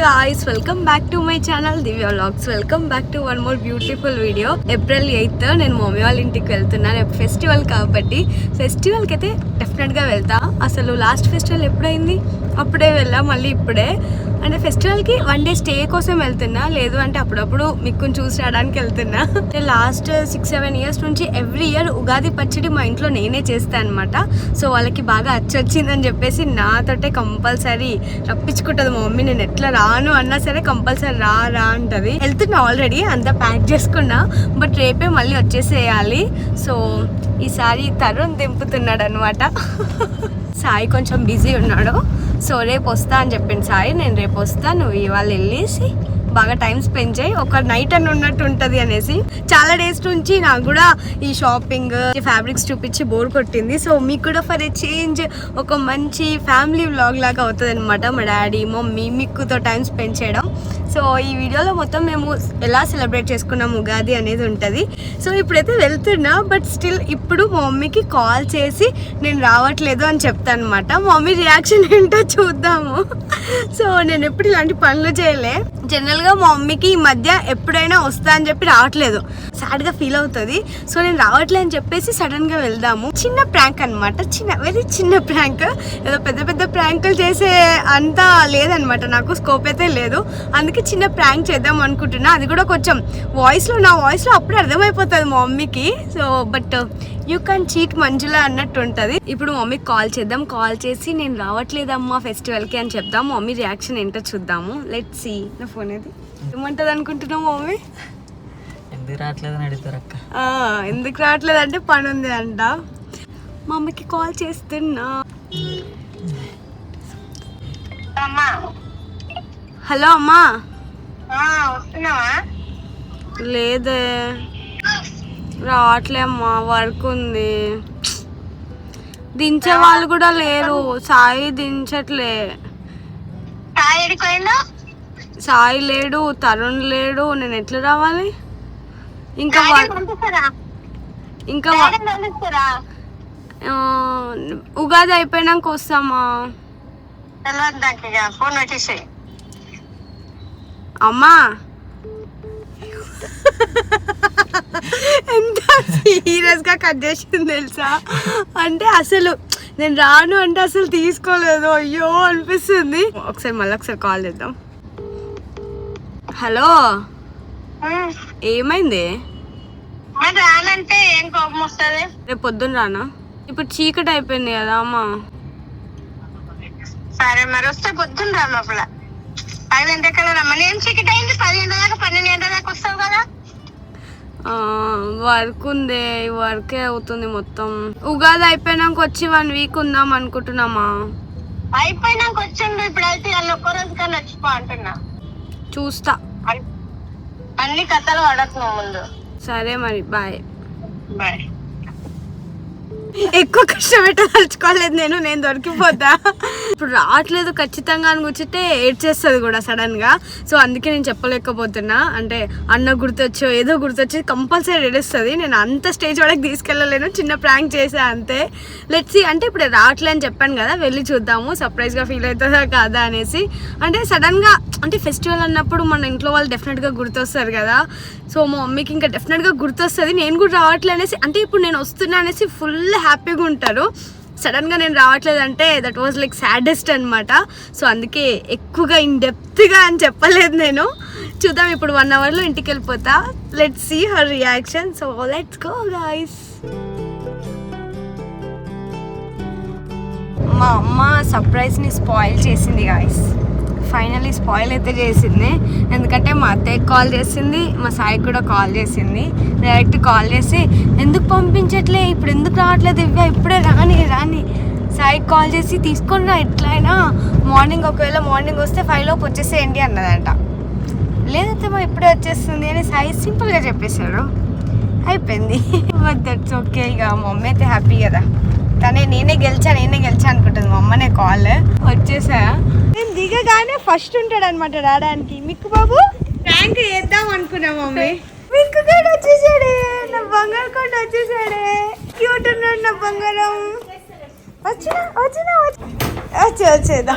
guys, welcome back to my channel Divya Vlogs. Welcome back to one more beautiful video. April 8th నేను mummy వాళ్ళ ఇంటికి వెళ్తున్నాను. Festival కాబట్టి ఫెస్టివల్కి అయితే డెఫినెట్గా వెళ్తా. అసలు లాస్ట్ ఫెస్టివల్ ఎప్పుడైంది అప్పుడే వెళ్ళా, మళ్ళీ ఇప్పుడే. అంటే ఫెస్టివల్కి 1 day స్టే కోసం వెళ్తున్నా, లేదు అంటే అప్పుడప్పుడు మీకు చూసి రావడానికి వెళ్తున్నా. లాస్ట్ 6-7 years నుంచి ఎవ్రీ ఇయర్ ఉగాది పచ్చడి మా ఇంట్లో నేనే చేస్తాను అనమాట. సో వాళ్ళకి బాగా అచ్చొచ్చిందని చెప్పేసి నాతోటే కంపల్సరీ రప్పించుకుంటుంది మా మమ్మీ. నేను ఎట్లా రాను అన్నా సరే కంపల్సరీ రా అంటది. వెళ్తున్నా, ఆల్రెడీ అంతా ప్యాక్ చేసుకున్నా, బట్ రేపే మళ్ళీ వచ్చేసేయాలి. సో ఈసారి తరుణ్ దింపుతున్నాడు అనమాట. సాయి కొంచెం బిజీ ఉన్నాడు, సో రేపు వస్తా అని చెప్పింది సాయి. నేను రేపు వస్తా, నువ్వు ఇవాళ వెళ్ళేసి బాగా టైం స్పెండ్ చేయి, ఒక నైట్ అని ఉన్నట్టు ఉంటుంది అనేసి. చాలా డేస్ నుంచి నాకు కూడా ఈ షాపింగ్ ఫ్యాబ్రిక్స్ చూపించి బోర్ కొట్టింది. సో మీకు కూడా ఫర్ ఏ చేంజ్ ఒక మంచి ఫ్యామిలీ వ్లాగ్ లాగా అవుతుంది అనమాట. మా డాడీ మమ్మీ మీకుతో టైం స్పెండ్ చేయడం. సో ఈ వీడియోలో మొత్తం మేము ఎలా సెలబ్రేట్ చేసుకున్నాం ఉగాది అనేది ఉంటుంది. సో ఇప్పుడైతే వెళ్తున్నా, బట్ స్టిల్ ఇప్పుడు మా మమ్మీకి కాల్ చేసి నేను రావట్లేదు అని చెప్తాను అనమాట. మా మమ్మీ రియాక్షన్ ఏంటో చూద్దాము. సో నేను ఎప్పుడు ఇలాంటి పనులు చేయలే. జనరల్గా మా మమ్మీకి ఈ మధ్య ఎప్పుడైనా వస్తా అని చెప్పి రావట్లేదు, సాడ్గా ఫీల్ అవుతుంది. సో నేను రావట్లేదు అని చెప్పేసి సడన్గా వెళ్దాము. చిన్న ప్రాంక్ అనమాట, వెరీ చిన్న ప్రాంక్. ఏదో పెద్ద ప్రాంకులు చేసే అంతా లేదనమాట, నాకు స్కోప్ అయితే లేదు. అందుకే చిన్న ప్రాంక్ చేద్దాం అనుకుంటున్నా. అది కూడా కొంచెం నా వాయిస్లో అప్పుడే అర్థమైపోతుంది మా మమ్మీకి. So but you can cheat Manjula అన్నట్టు ఉంటుంది. ఇప్పుడు మమ్మీకి కాల్ చేద్దాం. కాల్ చేసి నేను రావట్లేదమ్మా ఫెస్టివల్కి అని చెప్దాం. మమ్మీ రియాక్షన్ ఏంటో చూద్దాము. Let's see. నా ఫోన్ అది ఏమంటుంది అనుకుంటున్నావు మమ్మీ? ఎందుకు రావట్లేదని అడుగుతారు అక్క. ఎందుకు రావట్లేదు అంటే పని ఉంది అంట. మమ్మీకి కాల్ చేస్తున్నా. హలో అమ్మా. లేదే, రావట్లే అమ్మా, వర్క్ ఉంది. దించే వాళ్ళు కూడా లేరు, సాయి దించట్లే. సాయి లేడు, తరుణ్ లేడు, నేను ఎట్లా రావాలి? ఇంకా ఉగాది అయిపోయినాక వస్తామా? అమ్మా ఎంత సీరియస్గా కట్ చేసింది తెలుసా? అంటే అసలు నేను రాను అంటే అసలు తీసుకోలేదు. అయ్యో అనిపిస్తుంది. ఒకసారి కాల్ చేద్దాం. హలో, ఏమైంది? రానంటే ఏం కోపం వస్తుంది? రేపు పొద్దున్న రానా? ఇప్పుడు చీకటి అయిపోయింది కదా అమ్మా. సరే మరి వస్తే పొద్దున్న రా. లోపల 5 గంటల రమ్మని. ఏం చీకటి అయింది? 10 గంటల దాకా 12 గంటల దాకా వస్తావు కదా. వర్క్ ఉంది, వర్కే అవుతుంది మొత్తం. ఉగాది అయిపోయినాక వచ్చి 1 week ఉందాం అనుకుంటున్నామా. అయిపోయినాక వచ్చిండు. ఇప్పుడు అయితే వాళ్ళు ఒక్క రోజు కన్నా వచ్చిపో అంటున్నా. చూస్తా, అన్ని కథలు పడకు ముందు. సరే మరి, బాయ్. బాయ్. ఎక్కువ కష్టపెట్టదలుచుకోలేదు నేను దొరికిపోతా. ఇప్పుడు రావట్లేదు ఖచ్చితంగా అని కూర్చుంటే ఏడ్చేస్తుంది కూడా సడన్ గా. సో అందుకే నేను చెప్పలేకపోతున్నా. అంటే అన్న గుర్తొచ్చో ఏదో గుర్తొచ్చి కంపల్సరీ ఏడుస్తుంది. నేను అంత స్టేజ్ వరకు తీసుకెళ్ళలేను, చిన్న ప్రాంక్ చేసా అంతే. Let's see. అంటే ఇప్పుడు రావట్లే అని చెప్పాను కదా, వెళ్ళి చూద్దాము సర్ప్రైజ్గా ఫీల్ అవుతుందా కాదా అనేసి. అంటే సడన్గా అంటే ఫెస్టివల్ అన్నప్పుడు మన ఇంట్లో వాళ్ళు డెఫినెట్గా గుర్తొస్తారు కదా. సో మా మమ్మీకి ఇంకా డెఫినెట్గా గుర్తొస్తుంది. నేను కూడా రావట్లే అనేసి, అంటే ఇప్పుడు నేను వస్తున్నా అనేసి ఫుల్ హ్యాపీగా ఉంటారు. సడన్గా నేను రావట్లేదంటే దట్ వాజ్ లైక్ సాడెస్ట్ అనమాట. సో అందుకే ఎక్కువగా ఇన్ డెప్త్గా అని చెప్పలేదు నేను. చూద్దాం, ఇప్పుడు 1 hourలో ఇంటికి వెళ్ళిపోతా. Let's see her reaction. So let's go guys. మా అమ్మ సర్ప్రైజ్ని స్పాయిల్ చేసింది గాయస్. ఫైనల్లీ స్పాయిల్ అయితే చేసింది. ఎందుకంటే మా అత్తయ్యకి కాల్ చేసింది, మా సాయికి కూడా కాల్ చేసింది. డైరెక్ట్ కాల్ చేసి ఎందుకు పంపించట్లే, ఇప్పుడు ఎందుకు రావట్లేదు ఇవ్వ, ఇప్పుడే రాని. సాయికి కాల్ చేసి తీసుకొని రా ఎట్లయినా, మార్నింగ్ ఒకవేళ మార్నింగ్ వస్తే 5 లోపు వచ్చేసేయండి అన్నదంట. లేదంటే మా ఇప్పుడే వచ్చేస్తుంది అని సాయి సింపుల్గా చెప్పేశాడు. అయిపోయింది. But that's okay. ఇక మా మమ్మీ అయితే హ్యాపీ కదా. తనే నేనే గెలిచా అనుకుంటుంది మా అమ్మనే. కాల్ వచ్చేసా. నేను దిగగానే ఫస్ట్ ఉంటాడు అనమాట రావడానికి. మిక్కు బాబు ప్రాంక్ చేద్దాం అనుకున్నా మమ్మీ. మిక్కు కూడా వచ్చేసాడే, నా బంగారు కూడా వచ్చేసాడే. క్యూట్ ఉన్నాడు నా బంగారం. వచ్చేదా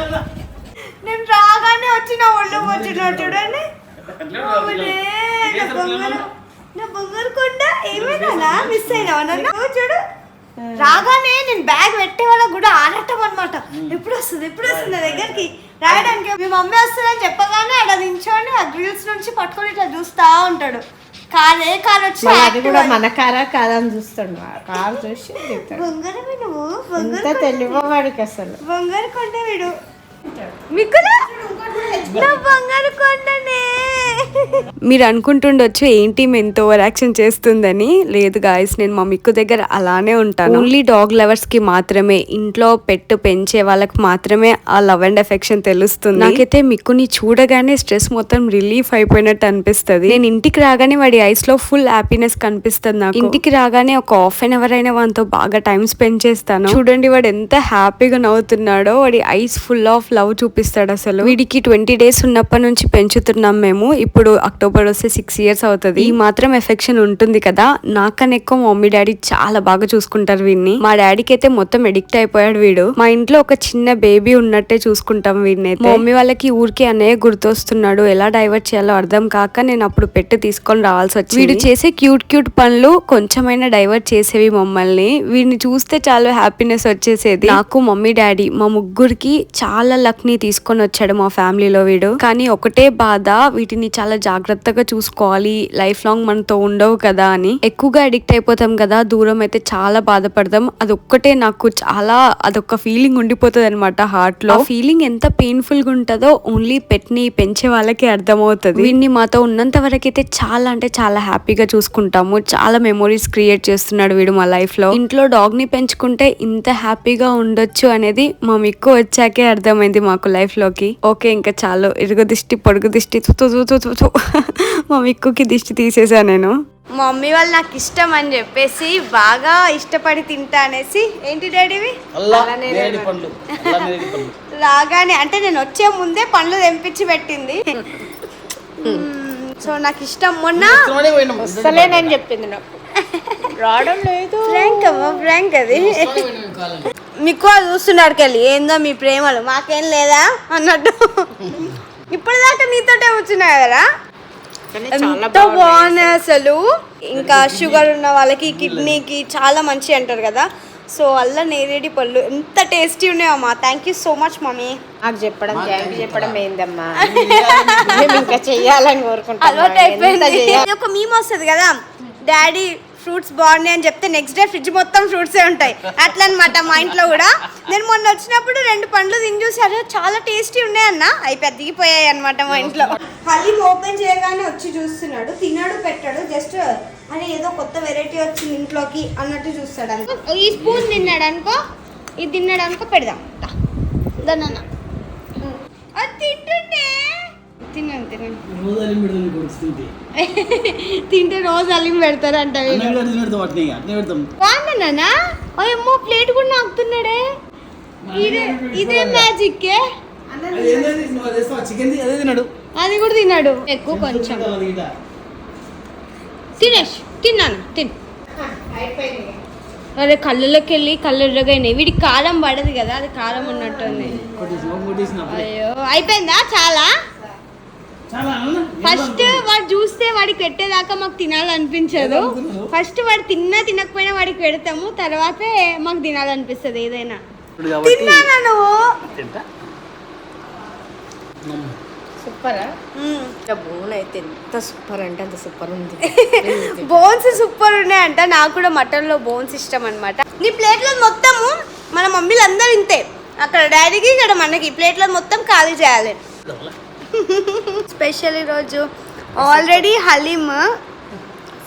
నేను రాగానే వచ్చి నా ఒళ్ళు వచ్చిన చూడండి. నా బంగారు కొండ ఏమైనా మిస్ అయినావా నన్ను? చూడు రాగానే నేను బ్యాగ్ పెట్టే వాళ్ళకి కూడా ఆడటం అనమాట. ఎప్పుడు వస్తుంది నా దగ్గరికి రాయడానికి. మీ మమ్మీ వస్తుందని చెప్పగానే అక్కడ నించోని ఆ గ్రిల్స్ నుంచి పట్టుకొని ఇట్లా చూస్తా ఉంటాడు. కారే కారు వచ్చి అది కూడా మన కారా కాదని చూస్తాడు. కారు చూసి బంగారమే నువ్వు, తెలియవాడికి అసలు బంగారు కొండ వీడు. మీకు నా బంగారు కొండనే. మీరు అనుకుంటుండొచ్చు ఏంటి ఎంత ఓవర్ యాక్షన్ చేస్తుందని. లేదు గాయస్, నేను మా మిక్కు దగ్గర అలానే ఉంటాను. ఓన్లీ డాగ్ లవర్స్ కి మాత్రమే, ఇంట్లో పెట్ పెంచే వాళ్ళకి మాత్రమే ఆ లవ్ అండ్ ఎఫెక్షన్ తెలుస్తుంది. నాకైతే మిక్కుని చూడగానే స్ట్రెస్ మొత్తం రిలీఫ్ అయిపోయినట్టు అనిపిస్తుంది. నేను ఇంటికి రాగానే వాడి ఐస్ లో ఫుల్ హ్యాపీనెస్ కనిపిస్తుంది నాకు. ఇంటికి రాగానే ఒక ½ అవర్ అయినా వాడితో బాగా టైం స్పెండ్ చేస్తాను. చూడండి వాడు ఎంత హ్యాపీగా నవ్వుతున్నాడో. వాడి ఐస్ ఫుల్ ఆఫ్ లవ్ చూపిస్తాడు అసలు. వీడికి 20 days ఉన్నప్పటి నుంచి పెంచుతున్నాం మేము. ఇప్పుడు అక్టోబర్ వస్తే 6 years అవుతుంది. ఈ మాత్రం ఎఫెక్షన్ ఉంటుంది కదా. నాకన్నా ఎక్కువ మమ్మీ డాడీ చాలా బాగా చూసుకుంటారు వీడిని. మా డాడీకి అయితే మొత్తం ఎడిక్ట్ అయిపోయాడు వీడు. మా ఇంట్లో ఒక చిన్న బేబీ ఉన్నట్టే చూసుకుంటాం వీడిని. అయితే మమ్మీ వాళ్ళకి ఊరికి అన్నయ్య గుర్తొస్తున్నాడు. ఎలా డైవర్ట్ చేయాలో అర్థం కాక నేను అప్పుడు పెట్టి తీసుకొని రావాల్సి వచ్చింది. వీడు చేసే క్యూట్ పనులు కొంచెమైనా డైవర్ట్ చేసేవి మమ్మల్ని. వీడిని చూస్తే చాలా హ్యాపీనెస్ వచ్చేసేది. నాకు మమ్మీ డాడీ మా ముగ్గురికి చాలా లక్ ని తీసుకొని వచ్చాడు మా ఫ్యామిలీలో వీడు. కానీ ఒకటే బాధ, వీటిని చాలా జాగ్రత్తగా చూసుకోవాలి, లైఫ్ లాంగ్ మనతో ఉండవు కదా అని. ఎక్కువగా అడిక్ట్ అయిపోతాం కదా, దూరం అయితే చాలా బాధపడతాం. అదొక్కటే నాకు చాలా అదొక ఫీలింగ్ ఉండిపోతుంది అనమాట హార్ట్ లో. ఫీలింగ్ ఎంత పెయిన్ఫుల్ గా ఉంటుందో ఓన్లీ పెట్ ని పెంచే వాళ్ళకి అర్థమవుతుంది. వీడిని మాతో ఉన్నంత వరకు అయితే చాలా అంటే చాలా హ్యాపీగా చూసుకుంటాము. చాలా మెమోరీస్ క్రియేట్ చేస్తున్నాడు వీడు మా లైఫ్ లో. ఇంట్లో డాగ్ ని పెంచుకుంటే ఇంత హ్యాపీగా ఉండొచ్చు అనేది మా మిక్కు వచ్చాకే అర్థమైంది మాకు లైఫ్ లోకి. ఓకే ఇంకా చాలు, ఇరుగు దిష్టి పొడుగు దిష్టి మా మిక్కుకి దిష్టి తీసేసా నేను. మా మమ్మీ వాళ్ళు నాకు ఇష్టం అని చెప్పేసి బాగా ఇష్టపడి తింటా అనేసి. ఏంటి డాడీవి? రాగానే అంటే నేను వచ్చే ముందే పండ్లు తెంపించి పెట్టింది. సో నాకు ఇష్టం. మొన్న వస్తలేనని చెప్పింది నాకు, రావడం లేదు. ఫ్రాంక్ అమ్మా, ఫ్రాంక్ అది. మీకు చూస్తున్నాడు కెళ్ళి ఏందో మీ ప్రేమలు మాకేం లేదా అన్నట్టు. ఇప్పటిదాకా నీతోటే వచ్చినా కదా. ఎంత బాగున్నాయి అసలు. ఇంకా షుగర్ ఉన్న వాళ్ళకి కిడ్నీకి చాలా మంచి అంటారు కదా. సో అల్ల నేరేడి పళ్ళు ఎంత టేస్టీ ఉన్నాయమ్మా. Thank you so much mummy. నాకు చెప్పడం థ్యాంక్ చెప్పడం ఏందమ్మా, ఇంకా చెయ్యాలని కోరుకుంటా. అలవాటు అయిపోయింది. ఒక మీమ్ వస్తుంది కదా, డాడీ ఫ్రూట్స్ బాగున్నాయి అని చెప్తే నెక్స్ట్ డే ఫ్రిడ్జ్ మొత్తం ఫ్రూట్సే ఉంటాయి. అట్లా అనమాట మా ఇంట్లో కూడా. నేను మొన్న వచ్చినప్పుడు 2 పండ్లు తిని చూసారు, చాలా టేస్టీ ఉన్నాయన్న. అవి పెద్దగిపోయాయి అనమాట మా ఇంట్లో. హలీం ఓపెన్ చేయగానే వచ్చి చూస్తున్నాడు, తినడు పెట్టాడు, జస్ట్ అని ఏదో కొత్త వెరైటీ వచ్చింది ఇంట్లోకి అన్నట్టు చూస్తాడు అనుకో. ఈ స్పూన్ తిన్నాడు అనుకో, ఇది తిన్నాడు అనుకో, పెడదాం దాన్ని. అది తింటుంటే తిన్నాను తింటే రోజు అలిం పెడతారంట. బాగుందన్నా అమ్మో ప్లేట్ కూడా నాకుతున్నాడే. ఇదే మ్యాజిక్. అది కూడా తిన్నాడు ఎక్కువ కొంచెం. తిన్నాను అరే కళ్ళలోకి వెళ్ళి కళ్ళు ఎర్రగైనాయి. వీడికి కారం పడదు కదా, అది కారం ఉన్నట్టుంది. అయ్యో అయిపోయిందా? చాలా ఫస్ట్ వాడు చూస్తే వాడికి పెట్టేదాకా మాకు తినాలనిపించదు. ఫస్ట్ వాడు తినకపోయినా వాడికి పెడతాము, తర్వాతే మాకు తినాలనిపిస్తుంది ఏదైనా. తిన్నానా నువ్వు? సూపరా? బోన్ అయితే ఎంత సూపర్ అంటే అంత సూపర్ ఉంది. బోన్స్ సూపర్ ఉన్నాయంట. నాకు కూడా మటన్ లో బోన్స్ ఇష్టం అనమాట. నీ ప్లేట్లో మొత్తము మన మమ్మీలు అందరూ ఇంతే. అక్కడ డాడీకి ఇక్కడ మనకి ప్లేట్లో మొత్తం ఖాళీ చేయాలి. స్పెషల్ ఈరోజు ఆల్రెడీ హలీమ్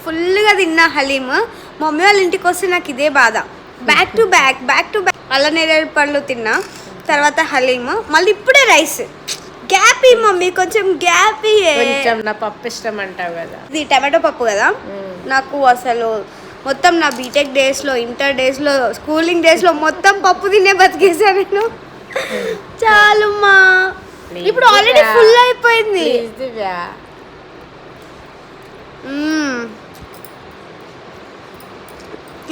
ఫుల్గా తిన్నా. హలీమ్ మమ్మీ వాళ్ళ ఇంటికి వస్తే నాకు ఇదే బాధ. బ్యాక్ టు బ్యాక్ అల్ల నేరేడు పళ్ళు తిన్నా, తర్వాత హలీమ్, మళ్ళీ ఇప్పుడే రైస్. గ్యాప్ మమ్మీ, కొంచెం గ్యాప్. కొంచెం నా పప్పు ఇష్టం అంటావు కదా, ఇది టమాటో పప్పు కదా. నాకు అసలు మొత్తం నా బీటెక్ డేస్లో, ఇంటర్ డేస్లో, స్కూలింగ్ డేస్లో మొత్తం పప్పు తినే బతికేసా నేను. చాలుమ్మా, ఇప్పుడు ఆల్రెడీ ఫుల్ అయిపోయింది.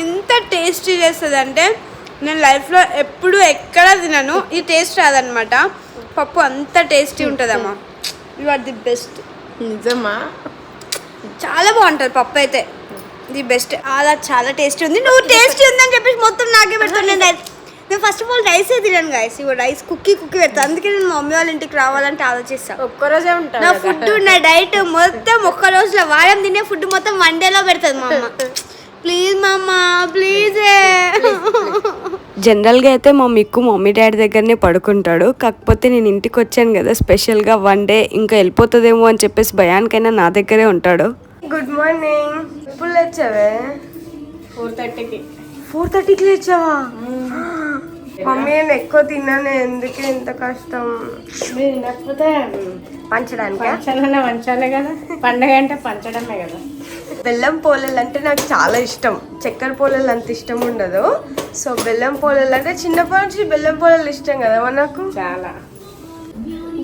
ఇంత టేస్టీ చేస్తుంది అంటే నేను లైఫ్లో ఎప్పుడు ఎక్కడ తినను. ఈ టేస్ట్ రాదనమాట. పప్పు అంత టేస్టీ ఉంటుందమ్మా. You are the best. నిజమా? చాలా బాగుంటుంది పప్పు అయితే, ది బెస్ట్. అలా చాలా టేస్టీ ఉంది. నువ్వు టేస్టీ ఉందని చెప్పేసి మొత్తం నాకే పెడతాను. నేను ఫస్ట్ ఆఫ్ ఆల్ రైసే తినాను గాయస్. ఇవి రైస్ కుక్కీ పెడతాను. అందుకే నేను మా మమ్మీ వాళ్ళ ఇంటికి రావాలంటే ఆలోచిస్తాను. ఒక్కరోజే ఉంటా నా ఫుడ్ నా డైట్ మొత్తం ఒక్క రోజులో, వారం తినే ఫుడ్ మొత్తం వన్ డేలో పెడుతుంది మా అమ్మ. ప్లీజ్ మా అమ్మ, ప్లీజ్. జనరల్గా అయితే మా మిక్కు మమ్మీ డాడీ దగ్గరనే పడుకుంటాడు. కాకపోతే నేను ఇంటికి వచ్చాను కదా స్పెషల్గా, వన్ డే ఇంకా వెళ్ళిపోతుందేమో అని చెప్పేసి భయానికైనా నా దగ్గరే ఉంటాడు. Good morning. ఎప్పుడు లేచావే? 4:30కి. 4:30కి లేచావా? మమ్మీ నేను ఎక్కువ తిన్నాను, ఎందుకే ఇంత కష్టం? మీరు తినకపోతే పంచడానికి పంచాలే కదా. పండగ అంటే పంచడమే కదా. బెల్లం పోలేలు అంటే నాకు చాలా ఇష్టం. చక్కెర పోలేలు అంత ఇష్టం ఉండదు. సో బెల్లం పోలేలు అంటే చిన్నప్పటి నుంచి బెల్లం పోలేలు ఇష్టం కదా మనకు చాలా.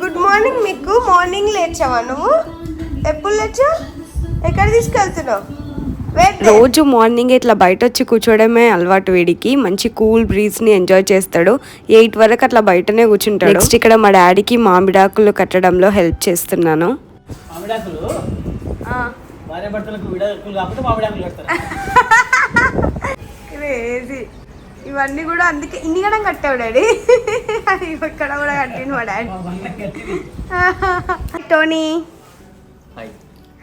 Good morning. మీకు మార్నింగ్ లేచావా నువ్వు? ఎప్పుడు లేచావు? ఎక్కడ తీసుకెళ్తున్నావు? రోజు మార్నింగ్ ఇట్లా బయట వచ్చి కూర్చోవడమే అలవాటు వీడికి. మంచి కూల్ బ్రీజ్ ని ఎంజాయ్ చేస్తాడు. 8 వరకు అట్లా బయటనే కూర్చుంటాడు. నెక్స్ట్ ఇక్కడ మా డాడీకి మామిడాకులు కట్టడంలో హెల్ప్ చేస్తున్నాను. ఇవన్నీ కూడా అందుకే ఇన్ని గడం కట్టావు డాడీ. ఇక్కడ కూడా కట్టిండు మా డాడీ. టోనీ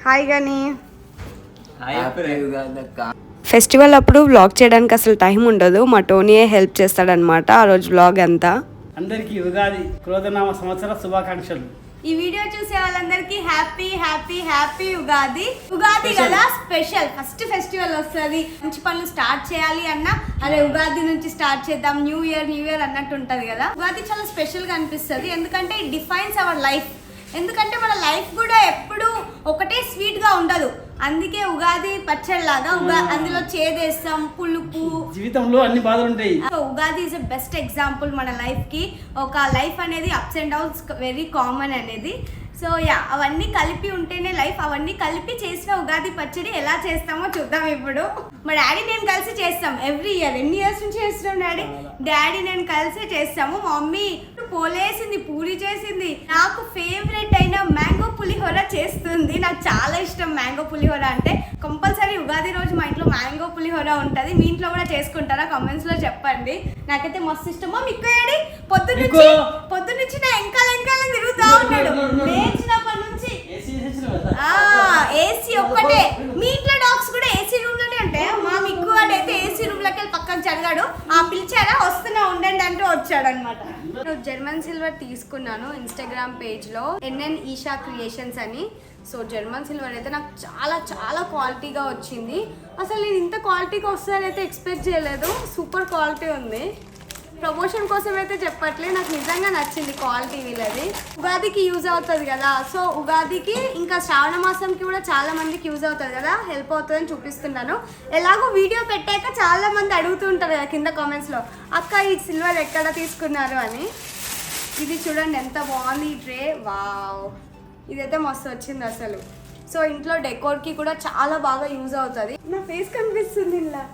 హాయ్ గాని. ఫెస్టివల్ అప్పుడు వ్లాగ్ చేయడానికి అసలు టైం ఉండదు. మా టోనీయే హెల్ప్ చేస్తాడనమాట ఆ రోజు వ్లాగ్ అంతా. అందరికీ ఉగాది క్రోధనామ సంవత్సర శుభాకాంక్షలు. ఈ వీడియో చూసే వాళ్ళందరికీ happy happy happy Ugadi. Ugadi కదా స్పెషల్, ఫస్ట్ ఫెస్టివల్ వస్తుంది. మంచి పనులు స్టార్ట్ చేయాలి అన్నా అరే ఉగాది నుంచి స్టార్ట్ చేద్దాం, న్యూ ఇయర్ అన్నట్టు ఉంటది కదా. ఉగాది చాలా స్పెషల్ గా అనిపిస్తుంది, ఎందుకంటే ఇట్ డిఫైన్స్ అవర్ లైఫ్. ఎందుకంటే మన లైఫ్ కూడా ఎప్పుడు ఒకటే స్వీట్ గా ఉండదు. అందుకే ఉగాది పచ్చడిలాగా అందులో చేదేస్తాం, పులుపు, జీవితంలో అన్ని బాధలు ఉంటాయి. Ugadi is a best example మన లైఫ్ కి. ఒక లైఫ్ అనేది ups and downs very common అనేది. సో యా, అవన్నీ కలిపి ఉంటేనే లైఫ్. అవన్నీ కలిపి చేసిన ఉగాది పచ్చడి ఎలా చేస్తామో చూద్దాం ఇప్పుడు. మా డాడీ నేను కలిసి చేస్తాం ఎవ్రీ ఇయర్. ఎన్ని ఇయర్స్ నుంచి చేస్తున్నాం డాడీ నేను కలిసి చేస్తాము. మా మమ్మీ పోలేసింది, పూరి చేసింది. నాకు ఫేవరెట్ అయిన మ్యాంగో పులిహోర చేస్తుంది. నాకు చాలా ఇష్టం మ్యాంగో పులిహోర అంటే. కంపల్సరీ ఉగాది రోజు మా ఇంట్లో మ్యాంగో పులిహోర ఉంటుంది. మీ ఇంట్లో కూడా చేసుకుంటారా? కామెంట్స్ లో చెప్పండి. నాకైతే మస్తు ఇష్టమో. మీకు ఏడి పొద్దున్నుంచి నా ఎంకాల తిరుగుతా ఉన్నాడు లేచినప్పటి నుంచి. ఏసీ ఒక్కటే. మీ ఇంట్లో డాగ్స్ కూడా ఏసీ రూమ్ లోనే ఉంటాయి. మా మిక్కు వాడు అయితే ఏసీ రూమ్ లోకి వెళ్ళి పక్కన చదివాడు. పిలిచారా వస్తున్నా ఉండండి అంటే వచ్చాడు అనమాట. జర్మన్ సిల్వర్ తీసుకున్నాను ఇన్స్టాగ్రామ్ పేజ్ లో, ఎన్ఎన్ ఈషా క్రియేషన్స్ అని. సో జర్మన్ సిల్వర్ అయితే నాకు చాలా చాలా క్వాలిటీగా వచ్చింది. అసలు నేను ఇంత క్వాలిటీగా వస్తుందని అయితే ఎక్స్పెక్ట్ చేయలేదు. సూపర్ క్వాలిటీ ఉంది. ప్రమోషన్ కోసం అయితే చెప్పట్లే, నాకు నిజంగా నచ్చింది క్వాలిటీ వీళ్ళది. ఉగాదికి యూజ్ అవుతుంది కదా. సో ఉగాదికి ఇంకా శ్రావణ మాసంకి కూడా చాలా మందికి యూజ్ అవుతుంది కదా, హెల్ప్ అవుతుందని చూపిస్తున్నాను. ఎలాగో వీడియో పెట్టాక చాలా మంది అడుగుతుంటారు కదా కింద కామెంట్స్లో, అక్క ఈ సిల్వర్ ఎక్కడ తీసుకున్నారు అని. ఇది చూడండి ఎంత బాగుంది ఈ ట్రే. వావ్, ఇదైతే మస్తు వచ్చింది అసలు. సో ఇంట్లో డెకోర్కి కూడా చాలా బాగా యూజ్ అవుతుంది. నా ఫేస్ కనిపిస్తుంది ఇలా,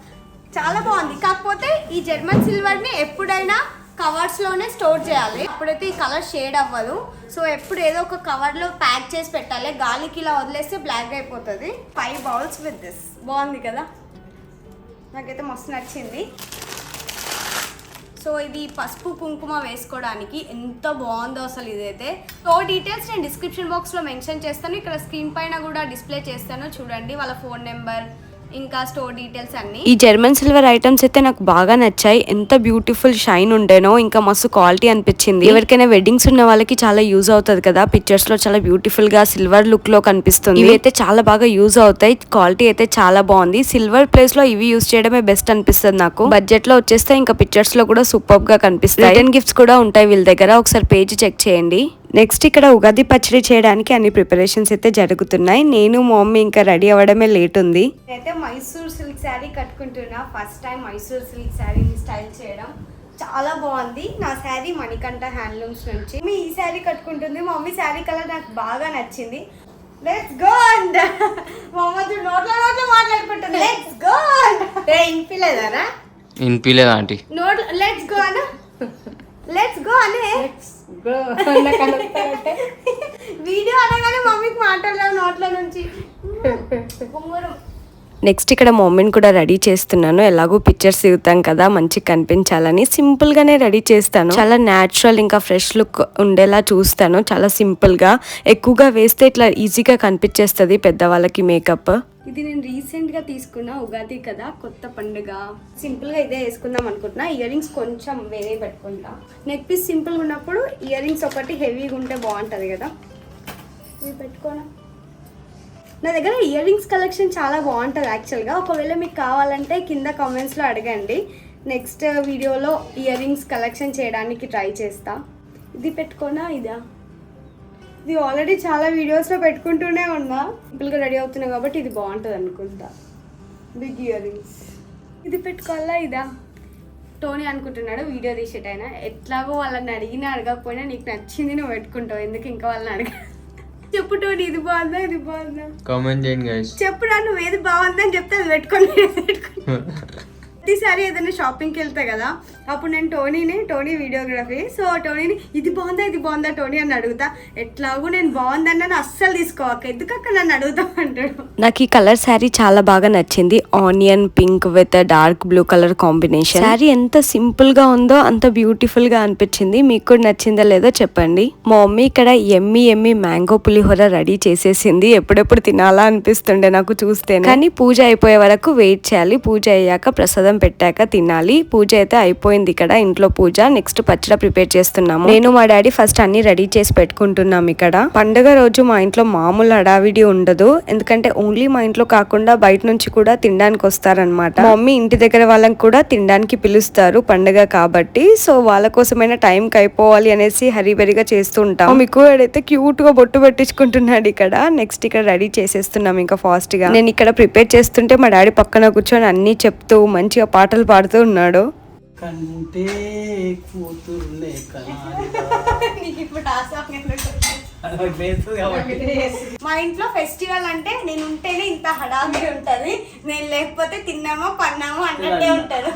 చాలా బాగుంది. కాకపోతే ఈ జర్మన్ సిల్వర్ని ఎప్పుడైనా కవర్స్లోనే స్టోర్ చేయాలి, అప్పుడైతే ఈ కలర్ షేడ్ అవ్వదు. సో ఎప్పుడు ఏదో ఒక కవర్లో ప్యాక్ చేసి పెట్టాలి. గాలికి ఇలా వదిలేస్తే బ్లాక్ అయిపోతుంది. 5 బౌల్స్ విత్ దిస్. బాగుంది కదా, నాకైతే మస్తు నచ్చింది. సో ఇది పసుపు కుంకుమ వేసుకోవడానికి ఎంత బాగుందో అసలు ఇదైతే. సో డీటెయిల్స్ నేను డిస్క్రిప్షన్ బాక్స్లో మెన్షన్ చేస్తాను. ఇక్కడ స్క్రీన్ పైన కూడా డిస్ప్లే చేస్తాను చూడండి, వాళ్ళ ఫోన్ నెంబర్ ఇంకా స్టోర్ డీటెయిల్స్ అన్ని. ఈ జర్మన్ సిల్వర్ ఐటమ్స్ అయితే నాకు బాగా నచ్చాయి. ఎంత బ్యూటిఫుల్ షైన్ ఉండేనో, ఇంకా మస్తు క్వాలిటీ అనిపించింది. ఎవరికైనా వెడ్డింగ్స్ ఉన్న వాళ్ళకి చాలా యూజ్ అవుతుంది కదా. పిక్చర్స్ లో చాలా బ్యూటిఫుల్ గా సిల్వర్ లుక్ లో కనిపిస్తుంది. ఇవి అయితే చాలా బాగా యూజ్ అవుతాయి. క్వాలిటీ అయితే చాలా బాగుంది. సిల్వర్ ప్లేస్ లో ఇవి యూజ్ చేయడమే బెస్ట్ అనిపిస్తుంది నాకు. బడ్జెట్ లో వచ్చేస్తే ఇంకా పిక్చర్స్ లో కూడా సూపర్ గా కనిపిస్తాయి. రిటర్న్ గిఫ్ట్స్ కూడా ఉంటాయి వీళ్ళ దగ్గర, ఒకసారి పేజ్ చెక్ చేయండి. నెక్స్ట్ ఇక్కడ ఉగాది పచ్చడి చేయడానికి అన్ని ప్రిపరేషన్స్ అయితే జరుగుతున్నాయి. నేను మా మమ్మీ ఇంకా రెడీ అవ్వడమే లేట్ ఉంది. అయితే మైసూర్ సిల్క్ శారీ కట్టుకుంటున్నా. ఫస్ట్ టైం మైసూర్ సిల్క్ శారీని స్టైల్ చేయడం చాలా బాగుంది. నా శారీ మణికంఠ హ్యాండ్లూమ్స్ నుంచి. మీ ఈ శారీ కట్టుకుంటుంది. మా మమ్మీ శారీ కలర్ నాకు బాగా నచ్చింది. లెట్స్ గో అండ్ మా అమ్మ నోట్లో మాట్లాడుకుంటుంది. లెట్స్ గో ఇన్పిలేదారా? ఇన్పిలేదా ఆంటీ? నోట్ లెట్స్ గో అన్న. లెట్స్ గో అనే వీడియో అనగానే మమ్మీకి మాట్లాడలేవు నోట్ల నుంచి. నెక్స్ట్ ఇక్కడ మమ్మీని కూడా రెడీ చేస్తున్నాను. ఎలాగో పిక్చర్స్ దిగుతాం కదా, మంచిగా కనిపించాలని సింపుల్గానే రెడీ చేస్తాను. చాలా న్యాచురల్ ఇంకా ఫ్రెష్ లుక్ ఉండేలా చూస్తాను. చాలా సింపుల్గా, ఎక్కువగా వేస్తే ఇట్లా ఈజీగా కనిపించేస్తుంది పెద్దవాళ్ళకి మేకప్. ఇది నేను రీసెంట్గా తీసుకున్న ఉగాది కదా, కొత్త పండుగ. సింపుల్గా ఇదే వేసుకుందాం అనుకుంటున్నా. ఇయర్ రింగ్స్ కొంచెం వేరే పెట్టుకుంటా. నెక్ పీస్ సింపుల్గా ఉన్నప్పుడు ఇయర్ రింగ్స్ ఒకటి హెవీగా ఉంటే బాగుంటుంది కదా. ఇది పెట్టుకోనా. నా దగ్గర ఇయర్ రింగ్స్ కలెక్షన్ చాలా బాగుంటుంది యాక్చువల్గా. ఒకవేళ మీకు కావాలంటే కింద కామెంట్స్లో అడగండి. నెక్స్ట్ వీడియోలో ఇయర్ రింగ్స్ కలెక్షన్ చేయడానికి ట్రై చేస్తా. ఇది పెట్టుకోనా ఇదా? ఇది ఆల్రెడీ చాలా వీడియోస్లో పెట్టుకుంటూనే ఉన్నా. సింపుల్గా రెడీ అవుతున్నా కాబట్టి ఇది బాగుంటుంది అనుకుంటా. Big earrings. ఇది పెట్టుకోవాలా ఇదా? టోనీ అనుకుంటున్నాడు వీడియో తీసేటైనా. ఎట్లాగో వాళ్ళని అడిగినా అడగకపోయినా నీకు నచ్చింది నువ్వు పెట్టుకుంటావు, ఎందుకు ఇంకా వాళ్ళని అడగ. చెప్పు టోనీ, ఇది బాగుందా ఇది బాగుందా కామెంట్ చేయండి గైస్. చెప్పురా, నువ్వు ఏది బాగుందని చెప్తే అది పెట్టుకొని ప్రతిసారి ఏదైనా షాపింగ్కి వెళ్తా కదా, అప్పుడు నేను టోనీ వీడియోగ్రఫీ, సో టోనీని ఇది బాగుందా టోనీ అని అడుగుతా. ఎట్లాగో నేను బాగుందని నన్ను అస్సలు తీసుకోవాలి, ఎందుకక్క నన్ను అడుగుతా అంటాడు. నాకు ఈ కలర్ శారీ చాలా బాగా నచ్చింది. Onion pink with dark blue colour combination. Sari ఎంత సింపుల్ గా ఉందో అంత బ్యూటిఫుల్ గా అనిపించింది. మీకు కూడా నచ్చిందో లేదో చెప్పండి. మా మమ్మీ ఇక్కడ ఎమ్మి మ్యాంగో పులిహోర రెడీ చేసేసింది. ఎప్పుడెప్పుడు తినాలా అనిపిస్తుండే నాకు చూస్తే. కానీ పూజ అయిపోయే వరకు వెయిట్ చేయాలి. పూజ అయ్యాక ప్రసాదం పెట్టాక తినాలి. పూజ అయితే అయిపోయింది ఇక్కడ, ఇంట్లో పూజ. నెక్స్ట్ పచ్చడి ప్రిపేర్ చేస్తున్నాము. నేను మా డాడీ ఫస్ట్ అన్ని రెడీ చేసి పెట్టుకుంటున్నాం. ఇక్కడ పండుగ రోజు మా ఇంట్లో మామూలు హడావిడి ఉండదు, ఎందుకంటే ఓన్లీ మా ఇంట్లో కాకుండా బయట నుంచి కూడా తినడానికి వస్తారనమాట. మా మమ్మీ ఇంటి దగ్గర వాళ్ళని కూడా తినడానికి పిలుస్తారు పండుగ కాబట్టి. సో వాళ్ళ కోసమైనా టైంకి అయిపోవాలి అనేసి హరిబరిగా చేస్తూ ఉంటాం. మీకు అయితే క్యూట్ గా బొట్టు పెట్టించుకుంటున్నాడు ఇక్కడ. నెక్స్ట్ ఇక్కడ రెడీ చేసేస్తున్నాం ఇంకా ఫాస్ట్ గా. నేను ఇక్కడ ప్రిపేర్ చేస్తుంటే మా డాడీ పక్కన కూర్చొని అన్ని చెప్తూ మంచిగా పాటలు పాడుతూ ఉన్నాడు. కంటే కూతుర్లే మా ఇంట్లో ఫెస్టివల్ అంటే నేను ఉంటేనే ఇంత హడావిడి ఉంటది, నేను లేకపోతే తిన్నామా పన్నామా అన్నట్టే ఉంటారు.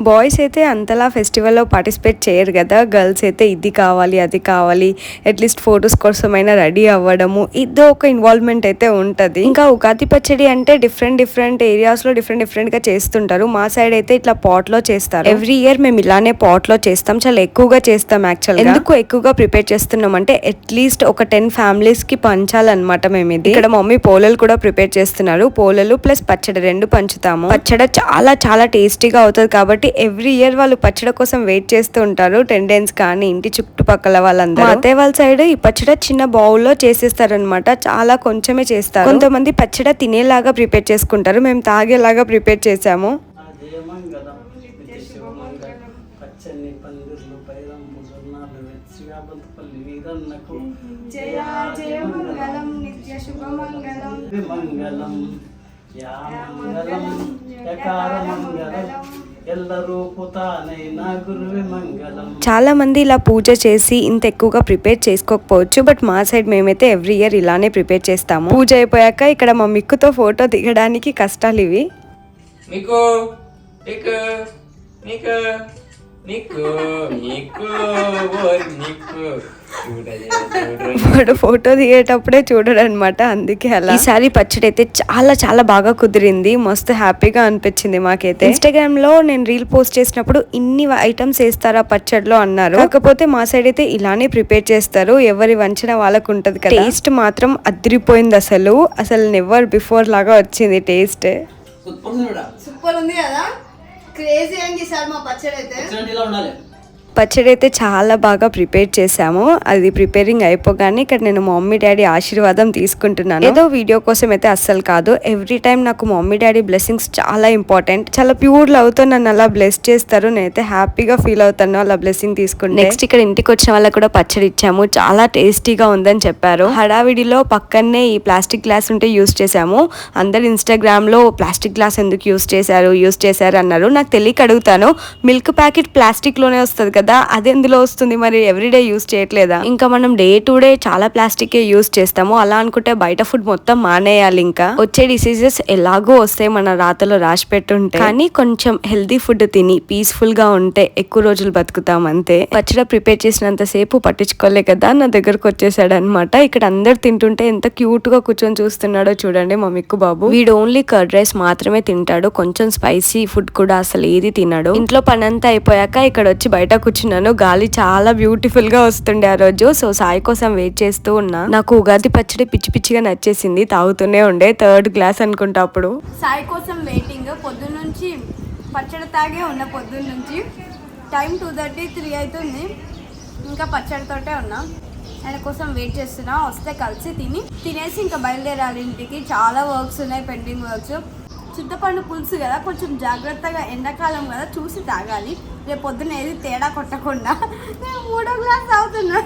బాయ్స్ అయితే అంతలా ఫెస్టివల్ లో పార్టిసిపేట్ చేయరు కదా. గర్ల్స్ అయితే ఇది కావాలి అది కావాలి, అట్లీస్ట్ ఫొటోస్ కోసమైనా రెడీ అవ్వడము, ఇదో ఒక ఇన్వాల్వ్మెంట్ అయితే ఉంటది. ఇంకా ఉగాది పచ్చడి అంటే డిఫరెంట్ ఏరియాస్ లో డిఫరెంట్ గా చేస్తుంటారు. మా సైడ్ అయితే ఇట్లా పాట్ లో చేస్తారు. ఎవ్రీ ఇయర్ మేము ఇలానే పాట్ లో చేస్తాం, చాలా ఎక్కువగా చేస్తాం. యాక్చువల్ ఎందుకు ఎక్కువగా ప్రిపేర్ చేస్తున్నాం అంటే అట్లీస్ట్ ఒక 10 ఫ్యామిలీస్ కి పంచాలన్నమాట మేము ఇది. ఇక్కడ మమ్మీ పోలలు కూడా ప్రిపేర్ చేస్తున్నారు. పోలలు ప్లస్ పచ్చడి రెండు పంచుతాము. పచ్చడి చాలా టేస్టీగా అవుతుంది కాబట్టి ఎవ్రీ ఇయర్ వాళ్ళు పచ్చడి కోసం వెయిట్ చేస్తూ ఉంటారు. టెండెన్స్ కానీ ఇంటి చుట్టుపక్కల వాళ్ళందరూ. అత్తయ్య వాళ్ళ సైడ్ ఈ పచ్చడి చిన్న బౌల్లో చేసేస్తారనమాట. చాలా కొంచెమే చేస్తారు. కొంతమంది పచ్చడి తినేలాగా ప్రిపేర్ చేసుకుంటారు, మేము తాగేలాగా ప్రిపేర్ చేసాము. పచ్చని పందిర్లు పైరంపు సున్నాలు వెచ్చిగా బంతుపల్లి వీరన్నకు జయ జయ మంగళం నిత్య శుభ మంగళం మంగళం యా మంగళం యకార మంగళం ఎల్లరూ పుతానైనా గురువే మంగళం. చాలా మంది ఇలా పూజ చేసి ఇంత ఎక్కువగా ప్రిపేర్ చేసుకోకపోవచ్చు, బట్ మా సైడ్ మేమైతే ఎవ్రీ ఇయర్ ఇలానే ప్రిపేర్ చేస్తాము. పూజ అయిపోయాక ఇక్కడ మా మిక్కుతో ఫోటో దిగడానికి కష్టాలు ఇవి. మీకు మీకు మీకు నీకు నీకు నీకు వాడు ఫోటో దిగేటప్పుడే చూడడు అనమాట, అందుకే అలా. ఈసారి పచ్చడి అయితే చాలా బాగా కుదిరింది. మస్తు హ్యాపీగా అనిపించింది మాకైతే. ఇన్స్టాగ్రామ్ లో నేను రీల్ పోస్ట్ చేసినప్పుడు ఇన్ని ఐటమ్స్ వేస్తారా పచ్చడిలో అన్నారు. కాకపోతే మా సైడ్ అయితే ఇలానే ప్రిపేర్ చేస్తారు, ఎవరి వంచన వాళ్ళకు ఉంటది కదా. టేస్ట్ మాత్రం అదిరిపోయింది. అసలు నెవర్ బిఫోర్ లాగా వచ్చింది టేస్ట్. సూపర్ ఉంది కదా, క్రేజీ అండి సార్ మా పచ్చడి అయితే. పచ్చడి అయితే చాలా బాగా ప్రిపేర్ చేసాము. అది ప్రిపేరింగ్ అయిపోగానే ఇక్కడ నేను మా మమ్మీ డాడీ ఆశీర్వాదం తీసుకుంటున్నాను. ఏదో వీడియో కోసం అయితే అస్సలు కాదు. ఎవ్రీ టైం నాకు మా మమ్మీ డాడీ బ్లెస్సింగ్స్ చాలా ఇంపార్టెంట్. చాలా ప్యూర్ లవ్ తో నన్ను అలా బ్లెస్ చేస్తారు. నేనైతే హ్యాపీగా ఫీల్ అవుతాను అలా బ్లెస్సింగ్ తీసుకుంటే. నెక్స్ట్ ఇక్కడ ఇంటికి వచ్చిన వాళ్ళకి కూడా పచ్చడి ఇచ్చాము. చాలా టేస్టీగా ఉందని చెప్పారు. హడావిడిలో పక్కనే ఈ ప్లాస్టిక్ గ్లాస్ ఉంటే యూస్ చేసాము. అందరు ఇన్స్టాగ్రామ్ లో ప్లాస్టిక్ గ్లాస్ ఎందుకు యూస్ చేశారు అన్నారు. నాకు తెలియక అడుగుతాను, మిల్క్ ప్యాకెట్ ప్లాస్టిక్ లోనే వస్తుంది కదా, అది ఎందులో వస్తుంది మరి, ఎవ్రీడే యూస్ చేయట్లేదా? ఇంకా మనం డే టు డే చాలా ప్లాస్టిక్ యూస్ చేస్తాము, అలా అనుకుంటే బయట ఫుడ్ మొత్తం మానేయాలి. ఇంకా వచ్చే డిసీజెస్ ఎలాగో వస్తాయి మన రాతలో రాసి పెట్టుంటే, కానీ కొంచెం హెల్దీ ఫుడ్ తిని పీస్ఫుల్ గా ఉంటే ఎక్కువ రోజులు బతుకుతాం అంతే. పచ్చడి ప్రిపేర్ చేసినంత సేపు పట్టించుకోలే కదా, నా దగ్గరకు వచ్చేసాడు అనమాట. ఇక్కడ అందరు తింటుంటే ఎంత క్యూట్ గా కూర్చొని చూస్తున్నాడో చూడండి మా మిక్కు బాబు. వీడు ఓన్లీ కర్డ్ రైస్ మాత్రమే తింటాడు, కొంచెం స్పైసీ ఫుడ్ కూడా అసలు ఏది తినడు. ఇంట్లో పని అంతా అయిపోయాక ఇక్కడ వచ్చి బయట కూర్చున్నాను. గాలి చాలా బ్యూటిఫుల్ గా వస్తుండే ఆ రోజు. సో సాయి కోసం వెయిట్ చేస్తూ ఉన్నా. నాకు ఉగాది పచ్చడి పిచ్చి పిచ్చిగా నచ్చేసింది, తాగుతూనే ఉండే. 3rd గ్లాస్ అనుకుంటా అప్పుడు. సాయి కోసం వెయిటింగ్. పొద్దున్న నుంచి పచ్చడి తాగే ఉన్న, పొద్దున్న నుంచి టైం 2:33 అవుతుంది, ఇంకా పచ్చడితోటే ఉన్నా. ఆయన కోసం వెయిట్ చేస్తున్నా, వస్తే కలిసి తినేసి ఇంకా బయలుదేరాలి ఇంటికి. చాలా వర్క్స్ ఉన్నాయి, పెండింగ్ వర్క్స్. చింతపండు పులుసు కదా, కొంచెం జాగ్రత్తగా, ఎండాకాలం కదా చూసి తాగాలి. రేపు పొద్దున్న ఏది తేడా కొట్టకుండా. నేను 3వ గ్లాస్ తాగుతున్నా.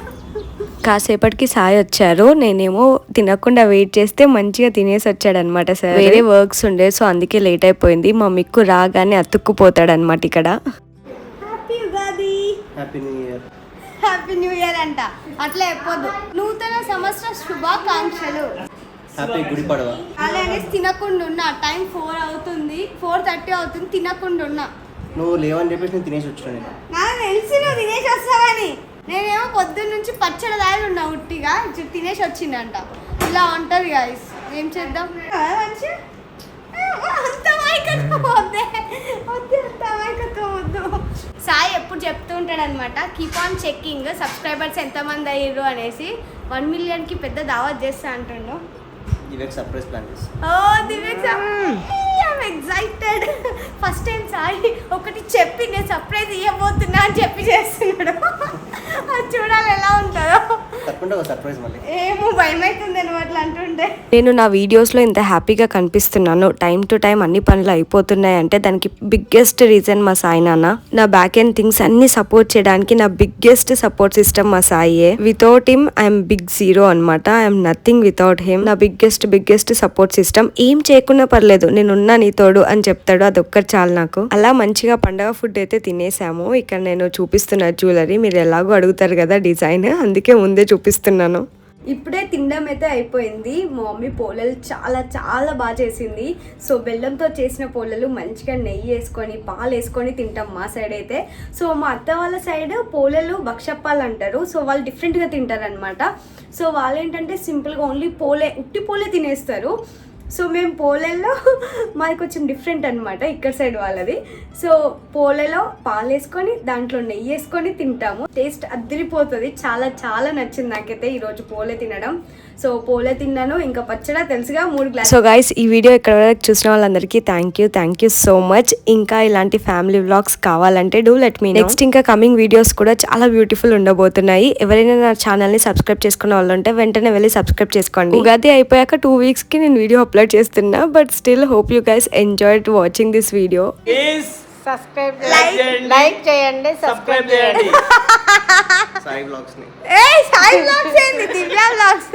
కాసేపటికి సాయి వచ్చారు. నేనేమో తినకుండా వెయిట్ చేస్తే మంచిగా తినేసి వచ్చాడు అనమాట. సార్ వేరే వర్క్స్ ఉండే, సో అందుకే లేట్ అయిపోయింది. మా మిక్కు రాగానే అతుక్కుపోతాడు అనమాట ఇక్కడ. Happy Ugadi, happy new year. Happy new year అంట, అట్లా చెప్పొద్దు. నూతన సంవత్సర శుభాకాంక్షలు. హ్యాపీ గుడి పడవ. అలా అనేసి తినకుండా ఉన్నా. టైం 4 అవుతుంది, 4:30 అవుతుంది, తినకుండా ఉన్నా. నువ్వు లేవని చెప్పేసి నేను తినేసి వచ్చాను. నాకు తెలిసి నువ్వు తినేసి వస్తావని. నేనేమో పొద్దున్న నుంచి పచ్చడి దాగి ఉన్నా, ఉట్టిగా తినేసి వచ్చిందంట. ఇలా ఉంటుంది గాయస్, ఏం చేద్దాం. మంచి అంత వైకత్వం వద్దే, వద్దు, అంత వైకత్వం వద్దు. సాయి ఎప్పుడు చెప్తూ ఉంటాడు అనమాట, కీప్ ఆన్ చెక్కింగ్ సబ్స్క్రైబర్స్ ఎంతమంది అయ్యారు అనేసి. 1 మిలియన్కి పెద్ద దావత్ చేస్తా అంటుండు. దివ్యకి సర్ప్రైజ్ ప్లాన్ చేసి. ఓ దివ్యక్, I'm excited. First time Sai ఒకటి చెప్పి నేను సర్ప్రైజ్ ఇవ్వబోతున్నా అని చెప్పి చేస్తున్నాడు. అది చూడాలి ఎలా ఉంటుందో. తప్పకుండా ఒక సర్ప్రైజ్ మళ్ళీ. ఏమో భయం అవుతుంది నువ్వు అట్లా అంటుంటే. నేను నా వీడియోస్లో ఇంత హ్యాపీగా కనిపిస్తున్నాను, టైం టు టైం అన్ని పనులు అయిపోతున్నాయి అంటే దానికి బిగ్గెస్ట్ రీజన్ మా సాయి నాన్న. నా బ్యాక్ ఎండ్ థింగ్స్ అన్ని సపోర్ట్ చేయడానికి నా బిగ్గెస్ట్ సపోర్ట్ సిస్టమ్ మా సాయియే. Without him I'm big zero అనమాట. I'm nothing without him. నా బిగ్గెస్ట్ సపోర్ట్ సిస్టమ్. ఏం చేయకున్నా పర్లేదు, నేనున్నా నీ తోడు అని చెప్తాడు, అదొక్కటి చాలు నాకు. అలా మంచిగా పండగ ఫుడ్ అయితే తినేసాము. ఇక్కడ నేను చూపిస్తున్నా జ్యువెలరీ, మీరు ఎలాగో అడుగుతారు కదా డిజైన్, అందుకే ముందే చూపిస్తున్నాను. ఇప్పుడే తినడం అయితే అయిపోయింది. మా మమ్మీ పోలేలు చాలా చాలా బాగా చేసింది. సో బెల్లంతో చేసిన పోలేలు మంచిగా నెయ్యి వేసుకొని పాలు వేసుకొని తింటాం మా సైడ్ అయితే. సో మా అత్త వాళ్ళ సైడ్ పోలేలు భక్షప్పాలు అంటారు. సో వాళ్ళు డిఫరెంట్గా తింటారు అనమాట. సో వాళ్ళు ఏంటంటే సింపుల్గా ఓన్లీ ఉట్టి పోలే తినేస్తారు. సో మేము పోలేల్లో మాది కొంచెం డిఫరెంట్ అనమాట, ఇక్కడ సైడ్ వాళ్ళది. సో పోలేలో పాలు వేసుకొని దాంట్లో నెయ్యి వేసుకొని తింటాము. టేస్ట్ అదిరిపోతుంది, చాలా చాలా నచ్చింది నాకైతే ఈరోజు పోలే తినడం. సో పోలే తిన్నాను, ఇంకా పచ్చడా తెలుసుగా 3 గ్లాస్. సో గైస్, ఈ వీడియో ఇక్కడ వరకు చూసిన వాళ్ళందరికీ థ్యాంక్ యూ సో మచ్. ఇంకా ఇలాంటి ఫ్యామిలీ వ్లాగ్స్ కావాలంటే do let me know. Next ఇంకా కమింగ్ వీడియోస్ కూడా చాలా బ్యూటిఫుల్ ఉండబోతున్నాయి. ఎవరైనా నా ఛానల్ని సబ్స్క్రైబ్ చేసుకున్న వాళ్ళు ఉంటే వెంటనే వెళ్ళి సబ్స్క్రైబ్ చేసుకోండి. ఉగాది అయిపోయాక 2 వీక్స్కి నేను వీడియో అప్లోడ్ చేస్తున్నా, but still hope you guys enjoyed watching this video. Subscribe like చేయండి, సబ్స్క్రైబ్ చేయండి. సాయి బ్లాగ్స్ ని. సాయి బ్లాగ్స్ ఏంది, దివ్య బ్లాగ్స్.